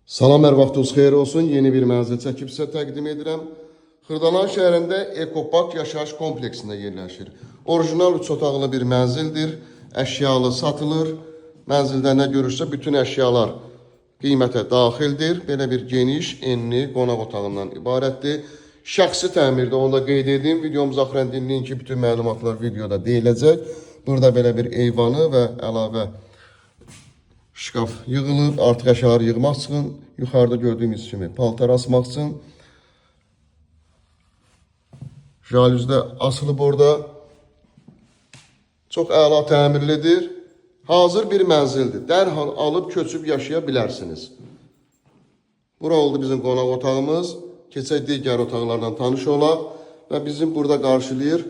Salam, hər vaxtınız xeyir olsun. Yeni bir mənzil çəkib sizə təqdim edirəm. Xırdalan şəhərində Ekopark yaşayış kompleksində yerləşir. Orijinal 3 otaqlı bir mənzildir. Əşyalı satılır. Mənzildə nə görürsə bütün əşyalar qiymətə daxildir. Belə bir geniş, enli qonaq otağından ibarətdir. Şəxsi təmirdə, onu da qeyd edeyim. Videomuz axırən dinləyin ki, bütün məlumatlar videoda deyiləcək. Burada belə bir eyvanı və əlavə şkaf yığılıb, artıq əşyaları yığmaq üçün, yuxarıda gördüyümüz kimi paltar asmaq üçün. Jalüzdə asılıb orada. Çox əla təmirlidir. Hazır bir mənzildir. Dərhal alıb köçüb yaşaya bilərsiniz. Bura oldu bizim qonaq otağımız. Keçək digər otaqlardan tanış olaq və bizim burada qarşılayır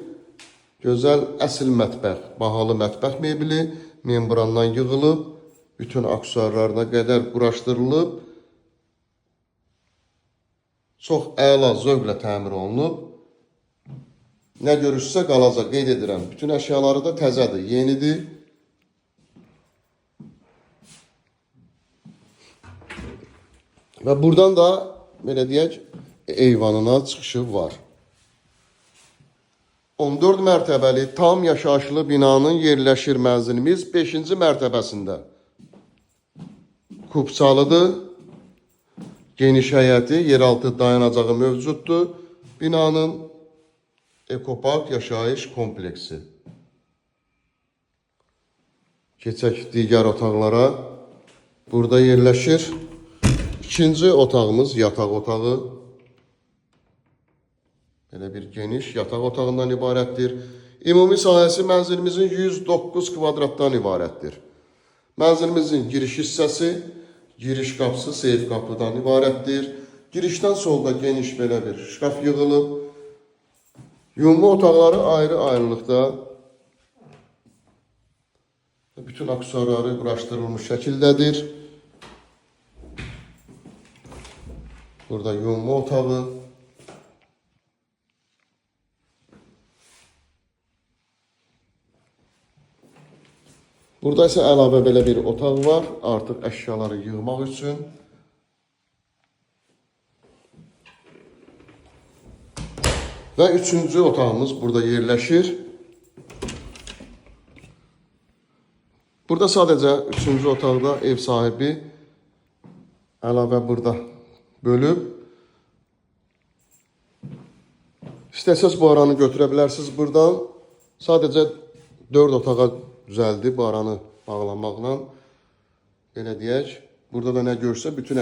gözəl əsl mətbəx, bahalı mətbəx mebeli, membrandan yığılıb, bütün aksesuarlarına qədər quraşdırılıb, çox əla zövqlə təmir olunub. Nə görürsə qalacaq, qeyd edirəm. Bütün əşyaları da təzədir, yenidir. Və buradan da, belə deyək, eyvanına çıxışı var. 14 mərtəbəli tam yaşayışlı binanın yerləşir mənzilimiz 5-ci mərtəbəsində. Kubçalıdır, geniş həyəti, yeraltı dayanacağı mövcuddur. Binanın Ekopark yaşayış kompleksi. Keçək digər otaqlara. Burada yerləşir. İkinci otağımız yataq otağı. Belə bir geniş yataq otağından ibarətdir. Ümumi sahəsi mənzilimizin 109 kvadratdan ibarətdir. Mənzilimizin giriş hissəsi, giriş qapısı seyf qapıdan ibarətdir. Girişdən solda geniş belə bir şkaf yığılıb. Yumlu otaqları ayrı-ayrılıqda. Bütün aksesuarları quraşdırılmış şəkildədir. Burada yumlu otağı. Burada isə əlavə belə bir otaq var, artıq əşyaları yığmaq üçün. Və üçüncü otağımız burada yerləşir. Burada sadəcə üçüncü otaqda ev sahibi əlavə burada bölüb. İstəsəz bu aranı götürə bilərsiniz buradan. Sadəcə 4 otağa düzəldi bu aranı bağlamaqla. Belə deyək. Burada da nə görsə bütün